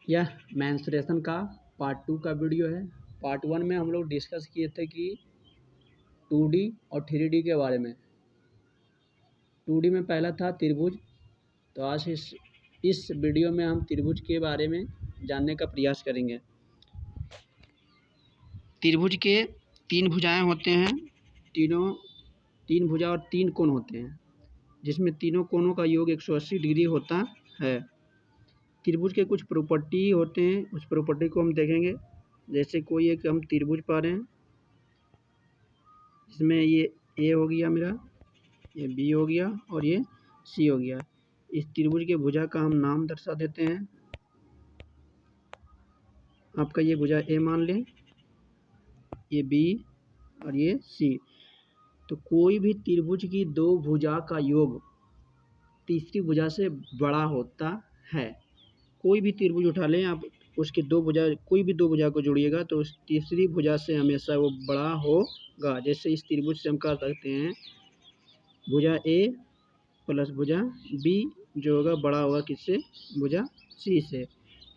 यह मेंस्ट्रुएशन का पार्ट 2 का वीडियो है। पार्ट 1 में हम लोग डिस्कस किए थे कि 2D और 3D के बारे में। 2D में पहला था त्रिभुज, तो आज इस वीडियो में हम त्रिभुज के बारे में जानने का प्रयास करेंगे। त्रिभुज के 3 भुजाएं होते हैं, तीन भुजा और 3 कोण होते हैं, जिसमें तीनों कोणों का योग 180 डिग्री होता है। त्रिभुज के कुछ प्रॉपर्टी होते हैं, उस प्रॉपर्टी को हम देखेंगे। जैसे कोई एक हम त्रिभुज पा रहे हैं, इसमें ये ए हो गया मेरा, ये बी हो गया और ये सी हो गया। इस त्रिभुज के भुजा का हम नाम दर्शा देते हैं। आपका ये भुजा ए मान लें, ये बी और ये सी। तो कोई भी त्रिभुज की दो भुजा का योग तीसरी भुजा से बड़ा होता है। कोई भी त्रिभुज उठा लें आप, उसके दो भुजा, कोई भी दो भुजा को जोड़िएगा तो उस तीसरी भुजा से हमेशा वो बड़ा होगा। जैसे इस त्रिभुज से हम कह सकते हैं भुजा ए प्लस भुजा बी जो होगा बड़ा होगा किससे, भुजा सी से।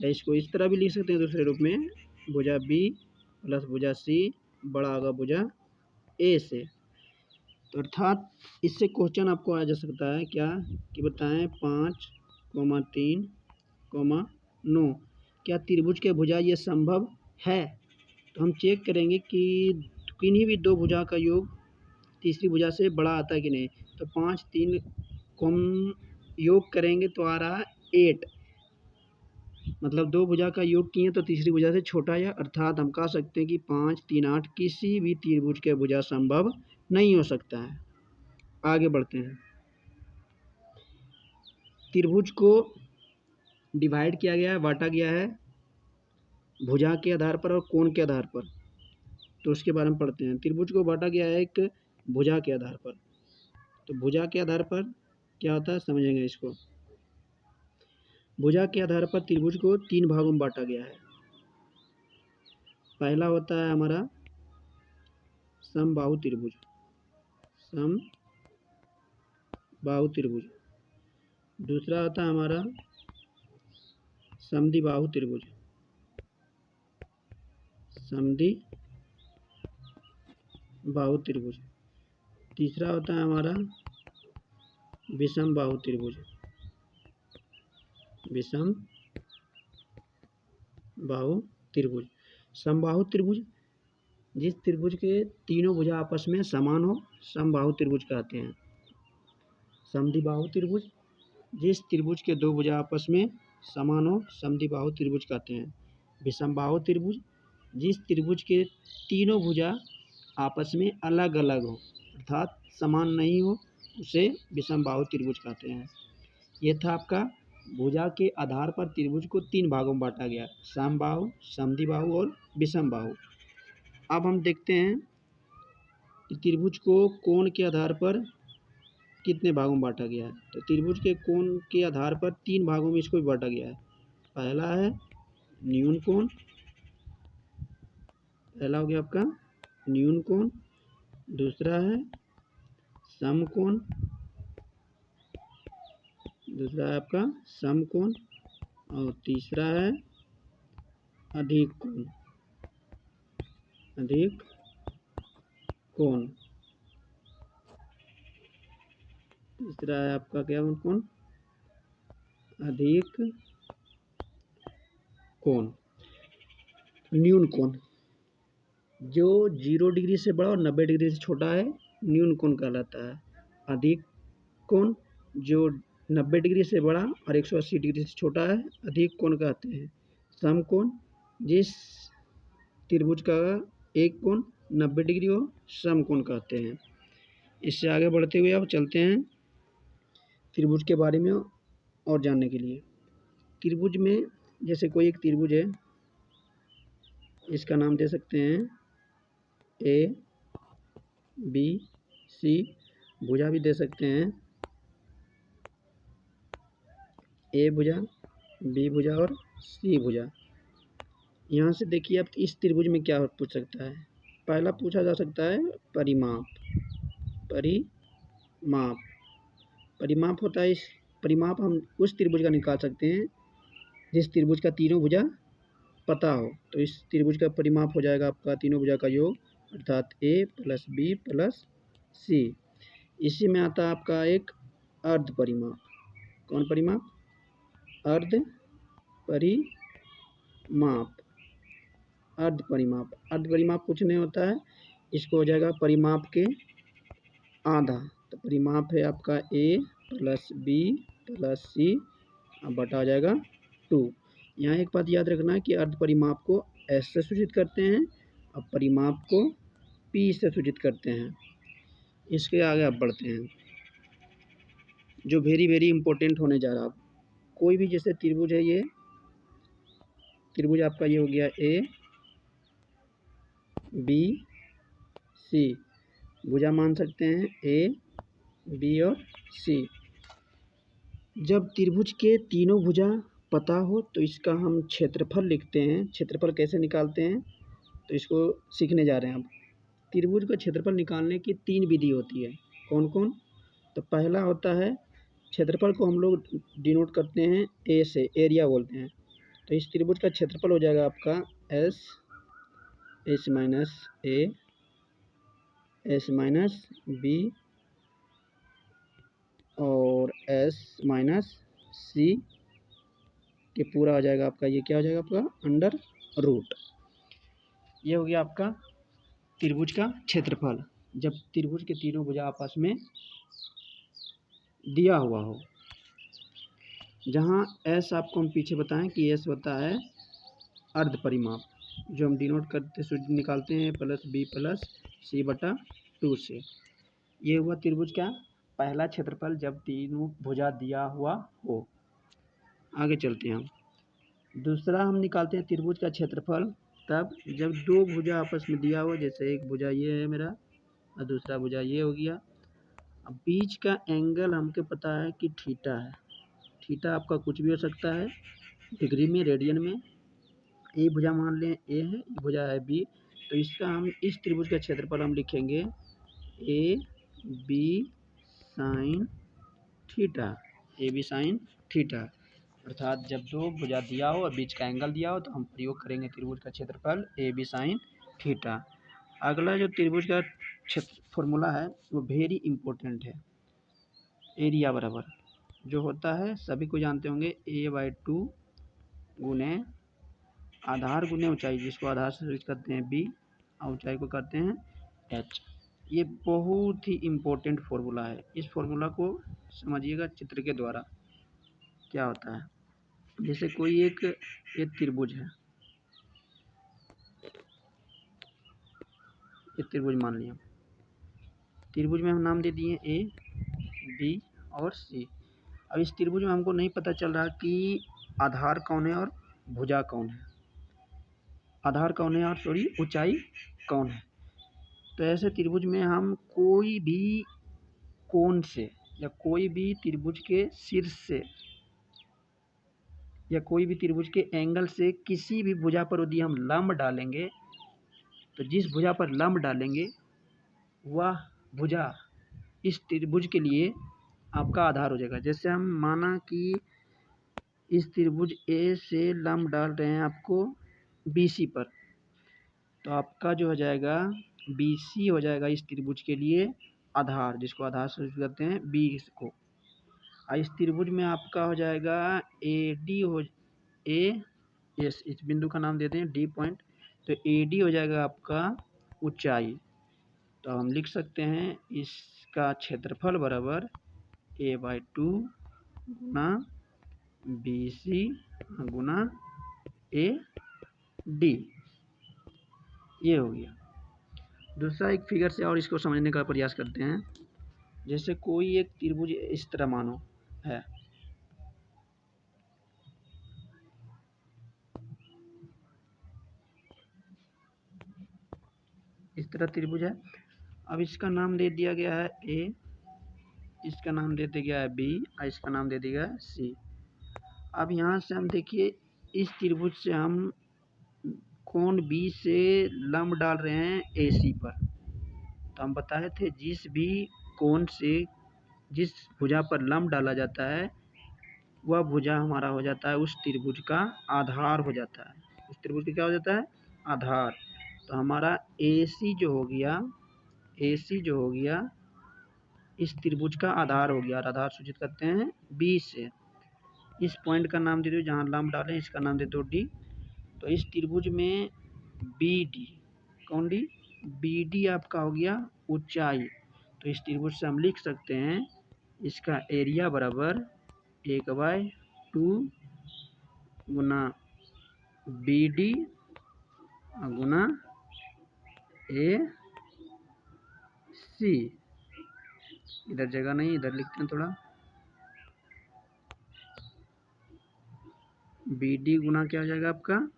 या इसको इस तरह भी लिख सकते हैं दूसरे रूप में, भुजा बी प्लस भुजा सी बड़ा होगा भुजा ए से। तो अर्थात इससे क्वेश्चन आपको आ जा सकता है क्या कि बताएं 5,3,9 क्या त्रिभुज के भुजा ये संभव है। तो हम चेक करेंगे कि किन्हीं भी दो भुजा का योग तीसरी भुजा से बड़ा आता है कि नहीं। तो 5, 3 को हम योग करेंगे तो आ रहा 8, मतलब दो भुजा का योग किए तो तीसरी भुजा से छोटा है। अर्थात हम कह सकते हैं कि 5, 3, 8 किसी भी त्रिभुज के भुजा संभव नहीं हो सकता है। आगे बढ़ते हैं। त्रिभुज को डिवाइड किया गया है, बांटा गया है भुजा के आधार पर और कोण के आधार पर। तो उसके बारे में पढ़ते हैं। त्रिभुज को बांटा गया है एक भुजा के आधार पर। तो भुजा के आधार पर क्या होता है समझेंगे इसको। भुजा के आधार पर त्रिभुज को 3 भागों में बांटा गया है। पहला होता है हमारा समबाहु त्रिभुज, समबाहु त्रिभुज। दूसरा होता है हमारा समद्विबाहु त्रिभुज, समद्विबाहु त्रिभुज। तीसरा होता है हमारा विषमबाहु त्रिभुज, विषमबाहु त्रिभुज। समबाहु त्रिभुज जिस त्रिभुज के तीनों भुजा आपस में समान हो, समबाहु त्रिभुज कहते हैं। समद्विबाहु त्रिभुज जिस त्रिभुज के दो भुजा आपस में समान हो, समद्विबाहु त्रिभुज कहते हैं। विषमबाहु त्रिभुज जिस त्रिभुज के तीनों भुजा आपस में अलग अलग हो, अर्थात समान नहीं हो, उसे विषमबाहु त्रिभुज कहते हैं। यह था आपका भुजा के आधार पर त्रिभुज को 3 भागों में बांटा गया, समबाहु, समद्विबाहु और विषमबाहु। अब हम देखते हैं कि त्रिभुज को कोण के आधार पर कितने भागों में बांटा गया है। तो त्रिभुज के कोण के आधार पर 3 भागों में इसको भी बांटा गया है। पहला है न्यून कोण, पहला हो गया आपका न्यून कोण। दूसरा है समकोण, दूसरा है आपका समकोण। और तीसरा है अधिक कोण, अधिक कोण। तीसरा है आपका क्या कोण, अधिक कोण। न्यून कोण जो 0 डिग्री से बड़ा और 90 डिग्री से छोटा है, न्यून कोण कहलाता है। अधिक कोण जो 90 डिग्री से बड़ा और 180 डिग्री से छोटा है, अधिक कोण कहते हैं। समकोण जिस त्रिभुज का एक कोण 90 डिग्री हो, समकोण कहते हैं। इससे आगे बढ़ते हुए अब चलते हैं त्रिभुज के बारे में और जानने के लिए। त्रिभुज में जैसे कोई एक त्रिभुज है, इसका नाम दे सकते हैं ए बी सी, भुजा भी दे सकते हैं ए भुजा, बी भुजा और सी भुजा। यहाँ से देखिए आप इस त्रिभुज में क्या पूछ सकता है। पहला पूछा जा सकता है परिमाप। परिमाप होता है, इस परिमाप हम उस त्रिभुज का निकाल सकते हैं जिस त्रिभुज का तीनों भुजा पता हो, तो इस त्रिभुज का परिमाप हो जाएगा आपका तीनों भुजा का योग, अर्थात ए प्लस बी प्लस सी। इसी में आता है आपका एक अर्ध परिमाप। कौन परिमाप? अर्ध परिमाप। अर्ध परिमाप, अर्ध परिमाप कुछ नहीं होता है, इसको हो जाएगा परिमाप के आधा। तो परिमाप है आपका ए प्लस बी प्लस सी, अब बटा हो जाएगा 2। यहाँ एक बात याद रखना है कि अर्ध परिमाप को एस से सूचित करते हैं, अब परिमाप को पी से सूचित करते हैं। इसके आगे अब बढ़ते हैं, जो वेरी इंपॉर्टेंट होने जा रहा है। कोई भी जैसे त्रिभुज है, ये त्रिभुज आपका ये हो गया ए बी सी, भुजा मान सकते हैं ए बी और सी। जब त्रिभुज के तीनों भुजा पता हो तो इसका हम क्षेत्रफल लिखते हैं। क्षेत्रफल कैसे निकालते हैं तो इसको सीखने जा रहे हैं अब। त्रिभुज का क्षेत्रफल निकालने की 3 विधि होती है। कौन कौन? तो पहला होता है, क्षेत्रफल को हम लोग डिनोट करते हैं ए से, एरिया बोलते हैं। तो इस त्रिभुज का क्षेत्रफल हो जाएगा आपका S minus A S minus B और एस माइनस सी के पूरा हो जाएगा आपका, ये क्या हो जाएगा आपका अंडर रूट। ये हो गया आपका त्रिभुज का क्षेत्रफल, जब त्रिभुज के तीनों भुजा आपस में दिया हुआ हो। जहाँ एस आपको हम पीछे बताएं कि एस होता है अर्ध परिमाप, जो हम डिनोट करते निकालते हैं प्लस बी प्लस सी बटा 2 से। ये हुआ त्रिभुज का पहला क्षेत्रफल जब तीनों भुजा दिया हुआ हो। आगे चलते हैं हम। दूसरा हम निकालते हैं त्रिभुज का क्षेत्रफल तब जब दो भुजा आपस में दिया हो, जैसे एक भुजा ये है मेरा और दूसरा भुजा ये हो गया। अब बीच का एंगल हमको पता है कि थीटा है। थीटा आपका कुछ भी हो सकता है, डिग्री में, रेडियन में। ए भुजा मान लें ए है, भुजा है बी, तो इसका हम इस त्रिभुज का क्षेत्रफल हम लिखेंगे A B sine theta, A B sine theta. अर्थात जब दो भुजा दिया हो और बीच का एंगल दिया हो तो हम प्रयोग करेंगे त्रिभुज का क्षेत्रफल ए बी साइन थीटा। अगला जो त्रिभुज का फॉर्मूला है वो वेरी इंपॉर्टेंट है। एरिया बराबर जो होता है सभी को जानते होंगे, a/2 गुने आधार गुने ऊंचाई, जिसको आधार से सूचित करते हैं b और ऊंचाई को करते हैं h। ये बहुत ही इम्पोर्टेंट फॉर्मूला है। इस फॉर्मूला को समझिएगा चित्र के द्वारा। क्या होता है, जैसे कोई एक त्रिभुज है, एक त्रिभुज मान लिया। त्रिभुज में हम नाम दे दिए ए बी और सी। अब इस त्रिभुज में हमको नहीं पता चल रहा कि आधार कौन है और भुजा कौन है, आधार कौन है और ऊंचाई कौन है। तो ऐसे त्रिभुज में हम कोई भी कोण से या कोई भी त्रिभुज के शीर्ष से या कोई भी त्रिभुज के एंगल से किसी भी भुजा पर यदि हम लंब डालेंगे तो जिस भुजा पर लंब डालेंगे वह भुजा इस त्रिभुज के लिए आपका आधार हो जाएगा। जैसे हम माना कि इस त्रिभुज ए से लंब डाल रहे हैं आपको BC पर, तो आपका जो हो जाएगा BC हो जाएगा इस त्रिभुज के लिए आधार, जिसको आधार से करते हैं B को। और इस त्रिभुज में आपका हो जाएगा AD हो इस बिंदु का नाम देते हैं D पॉइंट, तो AD हो जाएगा आपका ऊंचाई। तो हम लिख सकते हैं इसका क्षेत्रफल बराबर a/2 गुना BC गुना AD। ये हो गया। दूसरा एक फिगर से और इसको समझने का प्रयास करते हैं। जैसे कोई एक त्रिभुज इस तरह मानो है, इस तरह त्रिभुज है। अब इसका नाम दे दिया गया है ए, इसका नाम दे दिया गया है बी और इसका नाम दे दिया गया है सी। अब यहाँ से हम देखिए इस त्रिभुज से हम कोण बी से लंब डाल रहे हैं AC पर। तो हम बताए थे जिस भी कोण से जिस भुजा पर लंब डाला जाता है वह भुजा हमारा हो जाता है उस त्रिभुज का आधार हो जाता है। उस त्रिभुज का क्या हो जाता है? आधार। तो हमारा AC जो हो गया इस त्रिभुज का आधार हो गया, और आधार सूचित करते हैं B से। इस पॉइंट का नाम दे दो, जहाँ लंब डालें इसका नाम दे दो D। तो इस त्रिभुज में BD, कौन D? BD आपका हो गया ऊंचाई। तो इस त्रिभुज से हम लिख सकते हैं इसका एरिया बराबर 1/2 गुना BD गुना AC। इधर जगह नहीं, इधर लिखते हैं थोड़ा। BD गुना क्या हो जाएगा आपका?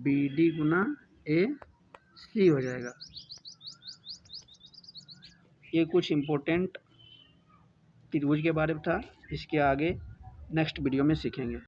BD गुना AC हो जाएगा। ये कुछ इम्पोर्टेंट त्रिभुज के बारे में था। इसके आगे नेक्स्ट वीडियो में सीखेंगे।